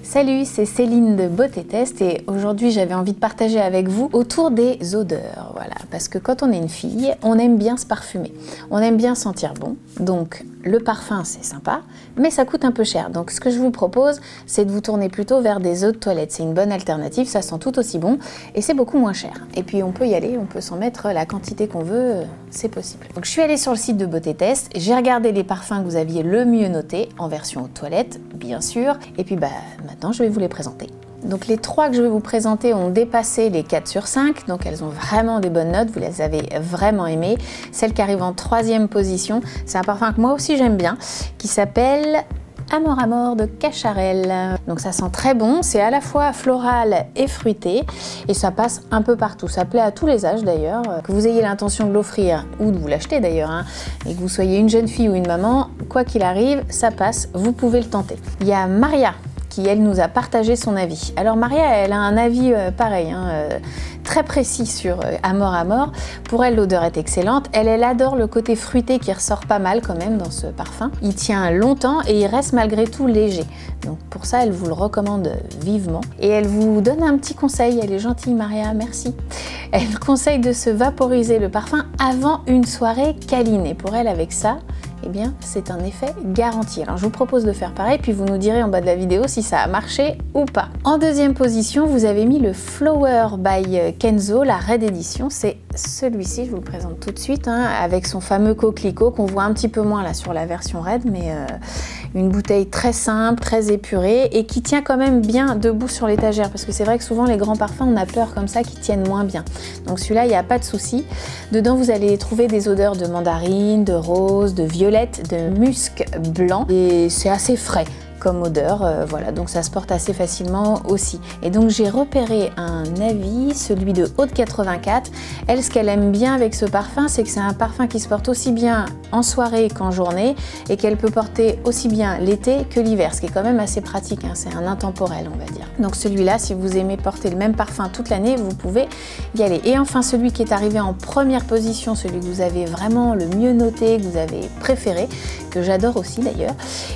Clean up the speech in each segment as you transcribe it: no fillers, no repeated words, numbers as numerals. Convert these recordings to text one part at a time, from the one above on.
Salut, c'est Céline de Beauté Test et aujourd'hui j'avais envie de partager avec vous autour des odeurs, voilà, parce que quand on est une fille, on aime bien se parfumer, on aime bien sentir bon, donc le parfum c'est sympa, mais ça coûte un peu cher, donc ce que je vous propose c'est de vous tourner plutôt vers des eaux de toilette, c'est une bonne alternative, ça sent tout aussi bon et c'est beaucoup moins cher, et puis on peut y aller, on peut s'en mettre la quantité qu'on veut, c'est possible. Donc je suis allée sur le site de Beauté Test, j'ai regardé les parfums que vous aviez le mieux notés, en version eau de toilette, bien sûr, et puis maintenant je vais vous les présenter. Donc les trois que je vais vous présenter ont dépassé les 4 sur 5, donc elles ont vraiment des bonnes notes, vous les avez vraiment aimées. Celle qui arrive en 3e position, c'est un parfum que moi aussi j'aime bien, qui s'appelle Amor Amor de Cacharel. Donc ça sent très bon, c'est à la fois floral et fruité et ça passe un peu partout. Ça plaît à tous les âges d'ailleurs. Que vous ayez l'intention de l'offrir ou de vous l'acheter d'ailleurs, hein, et que vous soyez une jeune fille ou une maman, quoi qu'il arrive, ça passe, vous pouvez le tenter. Il y a Maria qui elle nous a partagé son avis. Alors Maria, elle a un avis pareil, très précis sur Amor Amor. Pour elle, l'odeur est excellente. Elle adore le côté fruité qui ressort pas mal quand même dans ce parfum. Il tient longtemps et il reste malgré tout léger. Donc pour ça, elle vous le recommande vivement. Et elle vous donne un petit conseil. Elle est gentille, Maria, merci. Elle conseille de se vaporiser le parfum avant une soirée câline. Et pour elle, avec ça, eh bien, c'est un effet garanti. Alors, je vous propose de faire pareil, puis vous nous direz en bas de la vidéo si ça a marché ou pas. En 2e position, vous avez mis le Flower by Kenzo, la Red Edition. C'est celui-ci, je vous le présente tout de suite, avec son fameux coquelicot qu'on voit un petit peu moins là sur la version Red, mais une bouteille très simple, très épurée et qui tient quand même bien debout sur l'étagère, parce que c'est vrai que souvent les grands parfums, on a peur comme ça qu'ils tiennent moins bien. Donc celui-là, il n'y a pas de souci. Dedans, vous allez trouver des odeurs de mandarine, de rose, de violette, de musc blanc et c'est assez frais comme odeur, voilà, donc ça se porte assez facilement aussi. Et donc j'ai repéré un avis, celui de Aude 84. Elle, ce qu'elle aime bien avec ce parfum, c'est que c'est un parfum qui se porte aussi bien en soirée qu'en journée et qu'elle peut porter aussi bien l'été que l'hiver, ce qui est quand même assez pratique, c'est un intemporel on va dire. Donc celui-là, si vous aimez porter le même parfum toute l'année, vous pouvez y aller. Et enfin celui qui est arrivé en 1re position, celui que vous avez vraiment le mieux noté, que vous avez préféré, que j'adore aussi d'ailleurs,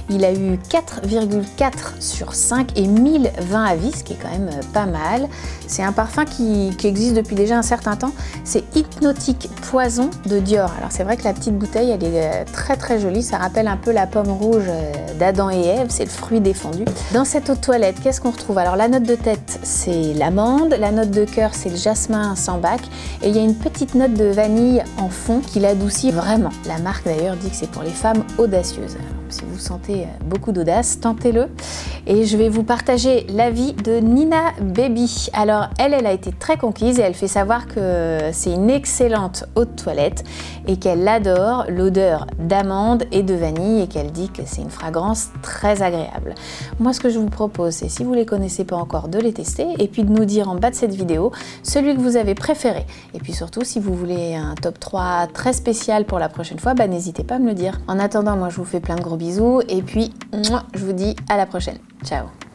il a eu 4,4 sur 5 et 1020 avis, ce qui est quand même pas mal. C'est un parfum qui existe depuis déjà un certain temps. C'est Hypnotique Poison de Dior. Alors c'est vrai que la petite bouteille, elle est très très jolie. Ça rappelle un peu la pomme rouge d'Adam et Ève. C'est le fruit défendu. Dans cette eau de toilette, qu'est-ce qu'on retrouve? Alors la note de tête, c'est l'amande. La note de cœur, c'est le jasmin sans bac. Et il y a une petite note de vanille en fond qui l'adoucit vraiment. La marque d'ailleurs dit que c'est pour les femmes audacieuses. Alors, si vous sentez beaucoup d'audace, tentez-le. Et je vais vous partager l'avis de Nina Baby. Alors elle a été très conquise et elle fait savoir que c'est une excellente eau de toilette et qu'elle adore l'odeur d'amande et de vanille et qu'elle dit que c'est une fragrance très agréable. Moi, ce que je vous propose, c'est, si vous ne les connaissez pas encore, de les tester et puis de nous dire en bas de cette vidéo celui que vous avez préféré. Et puis surtout, si vous voulez un top 3 très spécial pour la prochaine fois, n'hésitez pas à me le dire. En attendant, moi je vous fais plein de gros bisous et puis je vous dis à la prochaine. Ciao!